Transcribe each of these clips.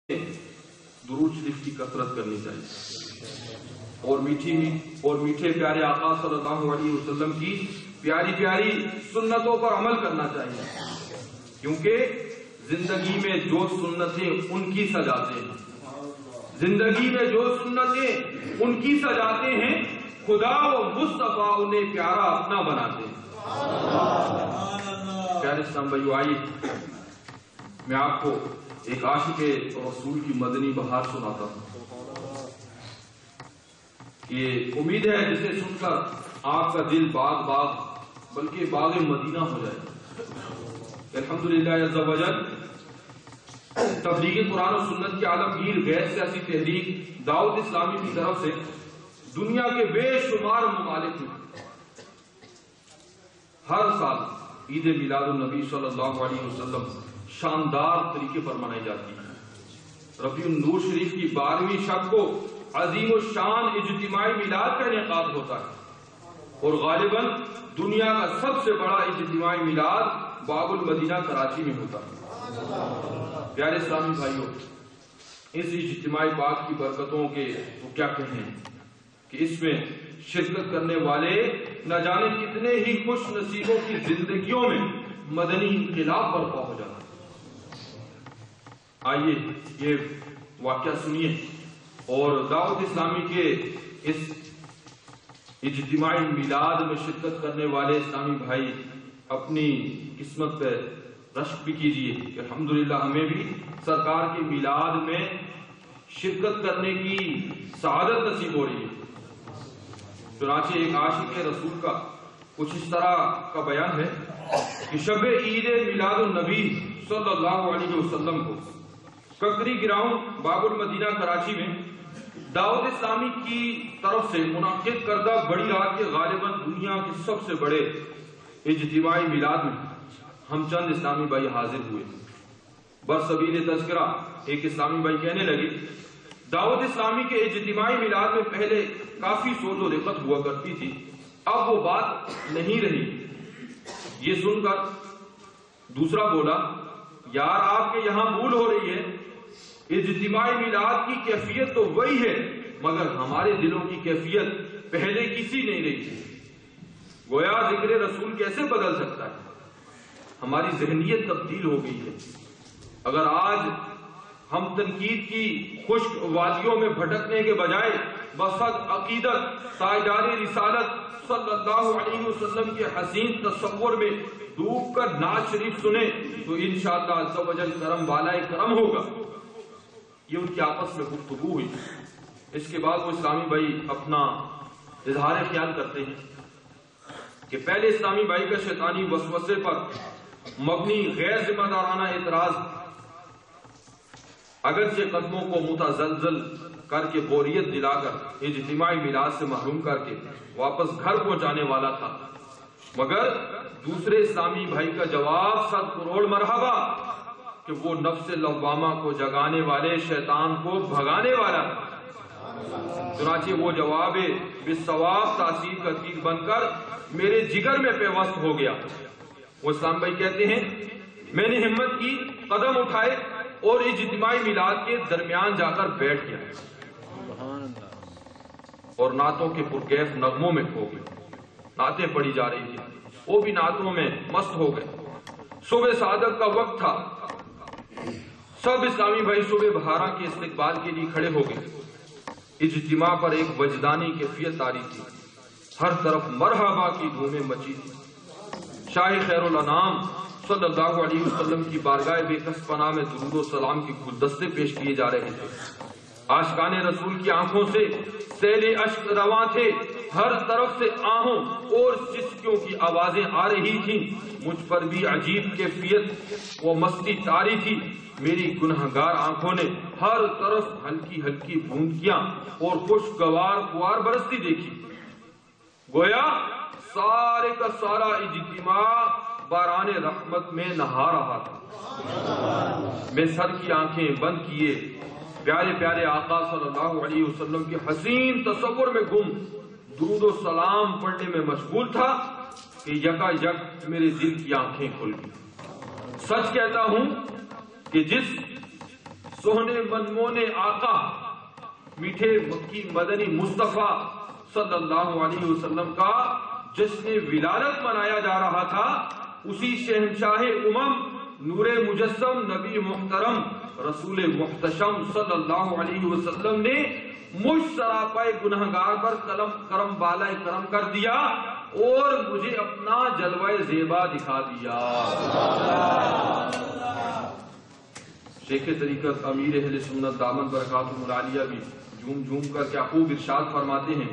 درود شریف کی کثرت کرنی چاہیے اور میٹھے پیارے آقا صلی اللہ علیہ وسلم کی پیاری پیاری سنتوں پر عمل کرنا چاہیے، کیونکہ زندگی میں جو سنتیں ان کی سجاتے ہیں، زندگی میں جو سنتیں ان کی سجاتے ہیں، خدا و مصطفیٰ انہیں پیارا اپنا بناتے ہیں۔ پیارے اسلام بھائیو، آئیے میں آپ کو ایک عاشق رسول کی مدنی بہار سناتا ہوں۔ یہ امید ہے جسے سن کر آپ کا دل باغ باغ بلکہ باغ مدینہ ہو جائے۔ الحمدللہ عز و جل تبلیغ قرآن و سنت کی عالمگیر غیر سیاسی تحریک دعوت اسلامی کی طرف سے دنیا کے بے شمار ممالک میں ہر سال عید میلاد النبی صلی اللہ علیہ وسلم شاندار طریقے پر منائی جاتی ہے۔ ربیع النور شریف کی 12ویں شب کو عظیم الشان اجتماعی میلاد کا انعقاد ہوتا ہے اور غالباً دنیا کا سب سے بڑا اجتماعی میلاد باب المدینہ کراچی میں ہوتا ہے۔ پیارے اسلامی بھائیوں، اس اجتماعی پاک کی برکتوں کے تو کیا کہیں کہ اس میں شرکت کرنے والے نہ جانے کتنے ہی خوش نصیبوں کی زندگیوں میں مدنی انقلاب برپا ہو جاتا ہے۔ آئیے یہ واقعہ سنیے اور دعوت اسلامی کے اس اجتماعی میلاد میں شرکت کرنے والے اسلامی بھائی اپنی قسمت پہ رشک بھی کیجئے کہ الحمدللہ ہمیں بھی سرکار کے میلاد میں شرکت کرنے کی سعادت نصیب ہو رہی ہے۔ چنانچہ ایک عاشق رسول کا کچھ اس طرح کا بیان ہے کہ شب عید میلاد النبی صلی اللہ علیہ وسلم کو ککری گراؤنڈ باب المدینہ کراچی میں دعوت اسلامی کی طرف سے منعقد کردہ بڑی رات کے غالباً دنیا کے سب سے بڑے اجتماعی میلاد میں ہم چند اسلامی بھائی حاضر ہوئے۔ برسبیل تذکرہ ایک اسلامی بھائی کہنے لگے، دعوت اسلامی کے اجتماعی میلاد میں پہلے کافی سوز و رقت ہوا کرتی تھی، اب وہ بات نہیں رہی۔ یہ سن کر دوسرا بولا، یار آپ کے یہاں بھول ہو رہی ہے، اجتماعی میلاد کی کیفیت تو وہی ہے مگر ہمارے دلوں کی کیفیت پہلے کسی نہیں رہی تھی۔ گویا ذکر رسول کیسے بدل سکتا ہے؟ ہماری ذہنیت تبدیل ہو گئی ہے۔ اگر آج ہم تنقید کی خشک وادیوں میں بھٹکنے کے بجائے بصد عقیدت تاجدار رسالت صلی اللہ علیہ وسلم کے حسین تصور میں ڈوب کر نعت شریف سنیں تو انشاءاللہ عز و جل کرم بالائے کرم ہوگا۔ یہ ان کی آپس میں گفتگو ہوئی۔ اس کے بعد وہ اسلامی بھائی اپنا اظہار خیال کرتے ہیں کہ پہلے اسلامی بھائی کا شیطانی وسوسے پر مبنی غیر ذمہ دارانہ اعتراض اگرچہ قدموں کو متزلزل کر کے بوریت دلا کر اجتماعی میلاد سے محروم کر کے واپس گھر پہنچانے والا تھا، مگر دوسرے اسلامی بھائی کا جواب 100 کروڑ مرحبا کہ وہ نفس لوامہ کو جگانے والے شیطان کو بھگانے والا تھا۔ چنانچہ وہ جواب بالثواب تاثیر کا تیر بن کر میرے جگر میں پیوست ہو گیا۔ وہ اسلام بھائی کہتے ہیں، میں نے ہمت کی، قدم اٹھائے اور اجتماعی میلاد کے درمیان جا کر بیٹھ گیا اور نعتوں کے پرکیف نغموں میں کھو گئے۔ نعتیں پڑھی جا رہی تھی، وہ بھی نعتوں میں مست ہو گئے۔ صبح سعادت کا وقت تھا، سب اسلامی بھائی صبح بہارا کے استقبال کے لیے کھڑے ہو گئے۔ اجتماع پر ایک وجدانی کیفیت طاری تھی، ہر طرف مرحبا کی دھومیں مچی تھی۔ شاہ خیر الانام صلی اللہ علیہ وسلم کی بارگاہ بے کس پناہ میں درود و سلام کی گلدستے پیش کیے جا رہے تھے۔ عاشقان رسول کی آنکھوں سے سیل اشک رواں تھے، ہر طرف سے آہوں اور سسکیوں کی آوازیں آ رہی تھیں۔ مجھ پر بھی عجیب کیفیت و مستی طاری تھی۔ میری گنہگار آنکھوں نے ہر طرف ہلکی ہلکی بوندیاں اور خوشگوار فوار برستی دیکھی۔ گویا سارے کا سارا اجتماع باران رحمت میں نہا رہا تھا۔ میں سر کی آنکھیں بند کیے پیارے پیارے آقا صلی اللہ علیہ وسلم کے حسین تصور میں گم درود و سلام پڑھنے میں مشغول تھا کہ یکا یک میرے دل کی آنکھیں کھل گئی۔ سچ کہتا ہوں کہ جس سونے منمونے آقا میٹھے مکی مدنی مصطفیٰ صلی اللہ علیہ وسلم کا جشن ولادت منایا جا رہا تھا، اسی شہنشاہ امم نور مجسم نبی محترم رسول محتشم صلی اللہ علیہ وسلم نے مجھ سراپائے گنہگار پر کرم بالائے کرم کر دیا اور مجھے اپنا جلوہ زیبا دکھا دیا۔ شیخ طریقت امیر اہل سنت دامن برکاتہ العالیہ بھی جھوم جھوم کر کیا خوب ارشاد فرماتے ہیں،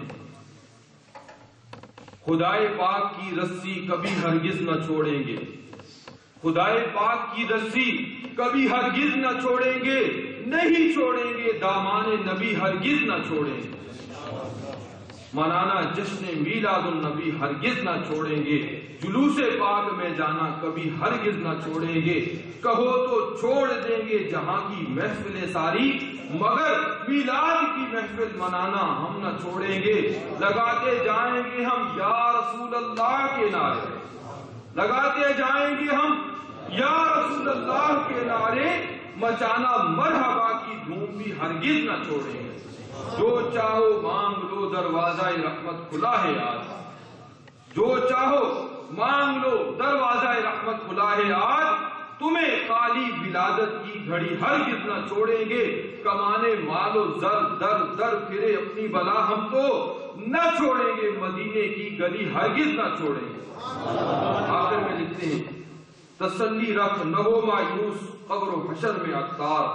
خدائے پاک کی رسی کبھی ہرگز نہ چھوڑیں گے، خدائے پاک کی رسی کبھی ہرگز نہ چھوڑیں گے، نہیں چھوڑیں گے دامان نبی ہرگز نہ چھوڑیں گے، منانا جشن میلاد النبی ہرگز نہ چھوڑیں گے، جلوس پاک میں جانا کبھی ہرگز نہ چھوڑیں گے، کہو تو چھوڑ دیں گے جہاں کی محفل ساری، مگر میلاد کی محفل منانا ہم نہ چھوڑیں گے، لگاتے جائیں گے ہم یا رسول اللہ کے نعرے، لگاتے جائیں گے ہم یا رسول اللہ کے نعرے، مچانا مرحبا کی دھوم بھی ہرگز نہ چھوڑیں گے، جو چاہو مانگ لو دروازہ رحمت کھلا ہے آج، جو چاہو مانگ لو دروازہ رحمت کھلا ہے آج، تمہیں خالی ولادت کی گھڑی ہرگز نہ چھوڑیں گے، کمانے مال و زر در در پھرے اپنی بلا ہم تو نہ چھوڑیں گے، مدینے کی گلی ہرگز نہ چھوڑیں گے۔ آخر میں لکھتے ہیں، تسلی رکھ نہ ہو مایوس قبر و حشر میں عطار،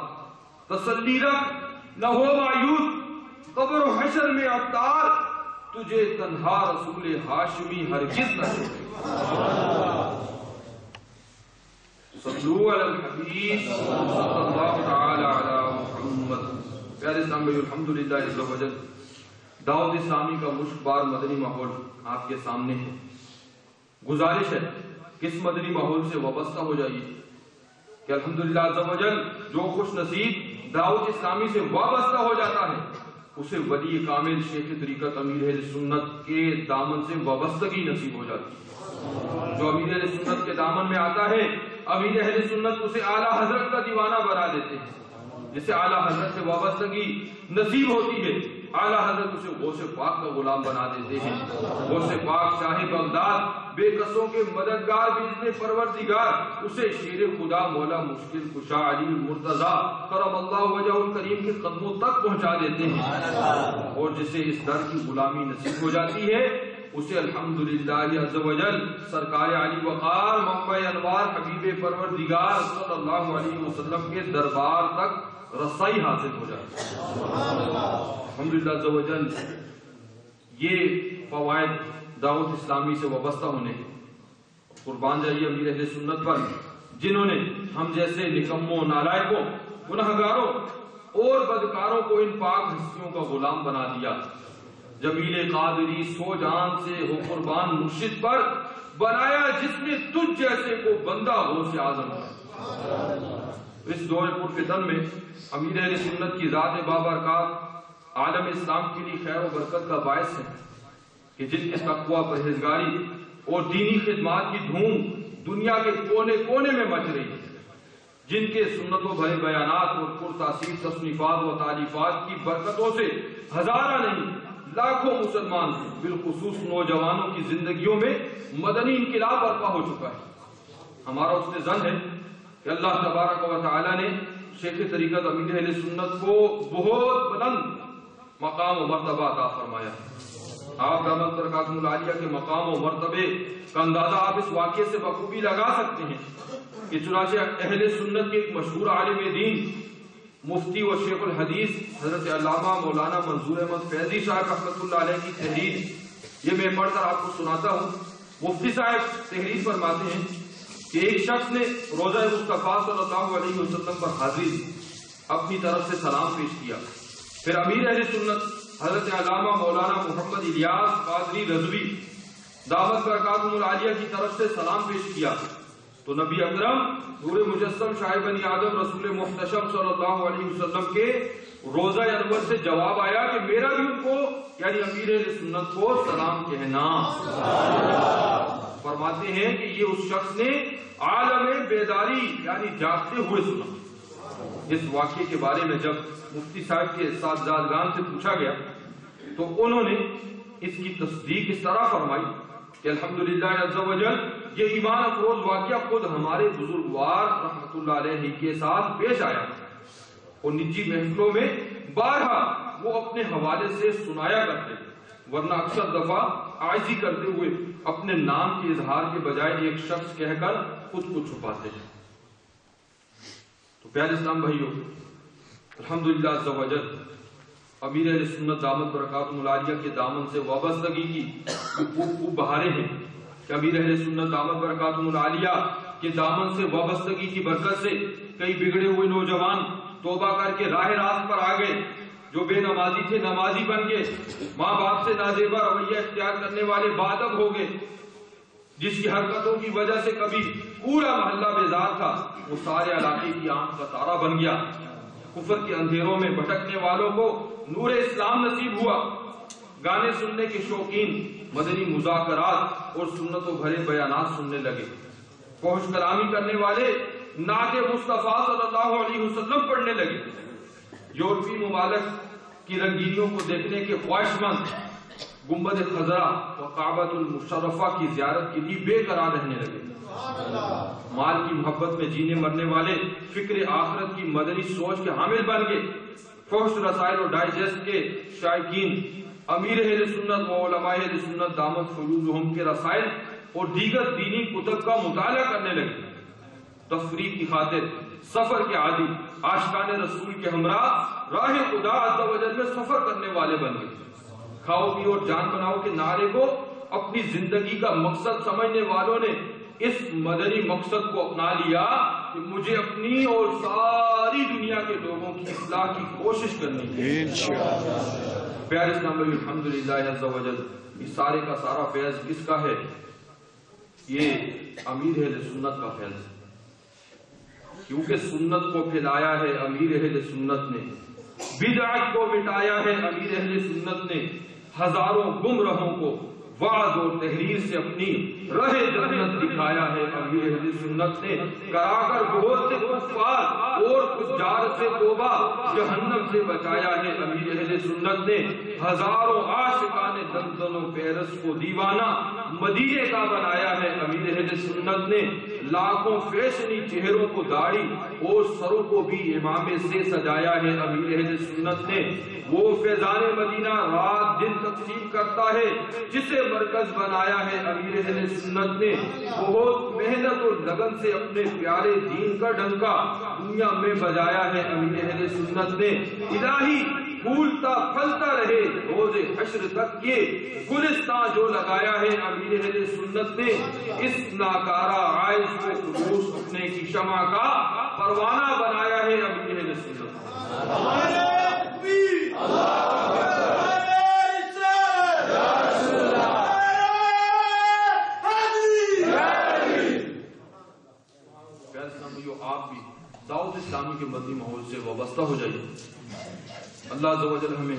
تسلی رکھ نہ ہو مایوس قبر و حشر میں عطار، تجھے تنہا رسول ہاشمی ہرگز نہ چھوڑے۔ صلو علی الحبیب صلی اللہ تعالی علی محمد۔ پیارے اسلامی الحمدللہ عز و جل، دعوت اسلامی کا مشک بار مدنی ماحول آپ کے سامنے ہے۔ گزارش ہے کہ اس مدنی ماحول سے وابستہ ہو جائیے کہ الحمدللہ عز و جل جو خوش نصیب دعوت اسلامی سے وابستہ ہو جاتا ہے اسے ولی کامل شیخ طریقت امیر اہل سنت کے دامن سے وابستگی نصیب ہو جاتی ہے۔ جو امیر اہل سنت کے دامن میں آتا ہے امیر اہل سنت اسے اعلیٰ حضرت کا دیوانہ بنا دیتے ہیں، جسے اعلیٰ حضرت سے وابستگی نصیب ہوتی ہے اعلیٰ حضرت اسے غوث پاک کا غلام بنا دیتے ہیں۔ غوث پاک شاہ بغداد بے کسوں کے مددگار بجنے پروردگار اسے شیر خدا مولا مشکل کشا علی المرتضی کرم اللہ وجہ الکریم کے قدموں تک پہنچا دیتے ہیں، اور جسے اس در کی غلامی نصیب ہو جاتی ہے اسے الحمدللہ عز و جل سرکار علی وقار منبع انوار حبیب پروردگار صلی اللہ علیہ وسلم کے دربار تک رسائی حاصل ہو جاتی ہے۔ الحمدللہ عز و جل یہ فوائد دعوت اسلامی سے وابستہ ہونے کے قربان جائیے امیر اہل سنت پر، جنہوں نے ہم جیسے نکموں، نالائقوں، گنہگاروں اور بدکاروں کو ان پاک ہستیوں کا غلام بنا دیا۔ جمیل قادری سو جان سے ہو قربان مرشد پر بنایا جس نے تجھ جیسے کو بندہ غوث اعظم ہے۔ اس دور پر فتن میں امیر اہل سنت کی ذات بابرکات عالم اسلام کے لیے خیر و برکت کا باعث ہے کہ جن کے تقویٰ پرہیزگاری اور دینی خدمات کی دھوم دنیا کے کونے کونے میں مچ رہی ہے، جن کے سنت و بھرے بیانات اور پرتاثیر تصنیفات و تالیفات کی برکتوں سے ہزارہ نہیں لاکھوں مسلمان بالخصوص نوجوانوں کی زندگیوں میں مدنی انقلاب برپا ہو چکا ہے۔ ہمارا اس نے ظن ہے کہ اللہ تبارک و تعالی نے شیخ طریقت امیر اہل سنت کو بہت بلند مقام و مرتبہ عطا فرمایا ہے۔ آپ دامت برکاتہ العالیہ کے مقام و مرتبے کا اندازہ آپ اس واقعے سے بخوبی لگا سکتے ہیں کہ چنانچہ اہل سنت کے ایک مشہور عالم دین مفتی و شیخ الحدیث حضرت علامہ مولانا منظور احمد فیضی صاحب رحمۃ اللہ علیہ کی تحریر یہ میں پڑھ کر آپ کو سناتا ہوں۔ مفتی صاحب تحریر فرماتے ہیں کہ ایک شخص نے روضہ مصطفیٰ صلی اللہ علیہ وسلم پر حاضری اپنی طرف سے سلام پیش کیا، پھر امیر اہل سنت حضرت علامہ مولانا محمد الیاس قادری رضوی دعوت برکاتہ العالیہ کی طرف سے سلام پیش کیا تو نبی اکرم نور مجسم شاہ بنی آدم رسول محتشم صلی اللہ علیہ وسلم کے روضہ انور سے جواب آیا کہ میرا بھی ان کو یعنی امیر اہل سنت کو سلام کہنا۔ فرماتے ہیں کہ یہ اس شخص نے عالم بیداری یعنی جاگتے ہوئے سنا۔ اس واقعے کے بارے میں جب مفتی صاحب کے ساتھزادگان سے پوچھا گیا تو انہوں نے اس کی تصدیق اس طرح فرمائی کہ الحمدللہ عز و جل یہ ایمان افروز واقعہ خود ہمارے بزرگوار رحمت اللہ علیہ کے ساتھ پیش آیا اور نجی محفلوں میں بارہا وہ اپنے حوالے سے سنایا کرتے، ورنہ اکثر دفعہ عاجزی کرتے ہوئے اپنے نام کے اظہار کے بجائے ایک شخص کہہ کر خود کو چھپاتے ہیں۔ تو پیارے اسلام بھائیوں، الحمدللہ عز و جل امیر اہل سنت دامت برکاتہم العالیہ کے دامن سے وابستگی کی خوب بہاریں ہیں کہ امیر اہل سنت دامت برکاتہم العالیہ کے دامن سے وابستگی کی برکت سے کئی بگڑے ہوئے نوجوان توبہ کر کے راہ راست پر آ گئے، جو بے نمازی تھے نمازی بن گئے، ماں باپ سے نازیبا رویہ اختیار کرنے والے باادب ہو گئے، جس کی حرکتوں کی وجہ سے کبھی پورا محلہ بیزار تھا وہ سارے علاقے کی آنکھ کا تارا بن گیا، کفر کے اندھیروں میں بھٹکنے والوں کو نور اسلام نصیب ہوا، گانے سننے کے شوقین مدنی مذاکرات اور سنتوں بھرے بیانات سننے لگے، فحش کلامی کرنے والے نعت مصطفیٰ صلی اللہ علیہ وسلم پڑھنے لگے، یورپی ممالک کی رنگینیوں کو دیکھنے کے خواہش مند گنبد خضرا و کعبۃ المشرفہ کی زیارت کے لیے بے قرار رہنے لگے، مال کی محبت میں جینے مرنے والے فکر آخرت کی مدنی سوچ کے حامل بن گئے، فحش رسائل اور ڈائجسٹ کے شائقین امیر اہل سنت و علماء اہل سنت دامت فیوضہم کے رسائل اور دیگر دینی کتب کا مطالعہ کرنے لگے، تفریح کی خاطر سفر کے عادی عاشقان رسول کے ہمراہ راہ خدا عز و جل میں سفر کرنے والے بن گئے، کھاؤ پیو اور جان بناؤ کے نعرے کو اپنی زندگی کا مقصد سمجھنے والوں نے اس مدنی مقصد کو اپنا لیا کہ مجھے اپنی اور ساری دنیا کے لوگوں کی اصلاح کی کوشش کرنی ہے انشاءاللہ۔ پیارے اسلام بھائی، الحمدللہ عز و جل اس سارے کا سارا فیض کس کا ہے؟ یہ امیر اہل سنت کا فیض ہے، کیونکہ سنت کو پھیلایا ہے امیر اہل سنت نے، بدعت کو مٹایا ہے امیر اہل سنت نے، ہزاروں گمراہوں کو وعظ اور تحریر سے اپنی راہ جنت دکھایا ہے امیر اہل سنت نے، کرا کر بہت سے کفار اور فجار سے توبہ جہنم سے بچایا ہے امیر اہل سنت نے، ہزاروں عاشقان دندن و پیرس کو دیوانہ مدینے کا بنایا ہے امیر اہل سنت نے، لاکھوں فیشنی چہروں کو داڑھی اور سروں کو بھی امامے سے سجایا ہے امیر اہل سنت نے، وہ فیضان مدینہ رات دن تقسیم کرتا ہے جسے مرکز بنایا ہے امیر اہل سنت نے، بہت محنت اور لگن سے اپنے پیارے دین کا ڈنکا دنیا میں بجایا ہے امیر اہل سنت نے، الہی پھولتا پھلتا رہے روز حشر تک یہ گلستان جو لگایا ہے امیر اہل سنت نے، اس ناکارہ عائش کو خلوص اپنے کی شمع کا پروانہ بنایا ہے امیر اہل سنت نے۔ آپ بھی دعوت اسلامی کے مدنی ماحول سے وابستہ ہو جائیے، اللہ عز و جل ہمیں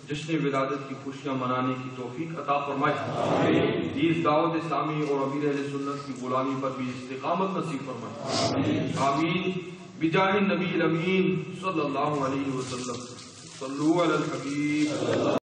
جشن ولادت کی خوشیاں منانے کی توفیق عطا فرمائے، اس دعوت اسلامی اور امیر اہل سنت کی غلامی پر بھی استقامت نصیب فرمائے، آمین بجاہ النبی الامین صلی اللہ علیہ وسلم، صلو علی الحبیب۔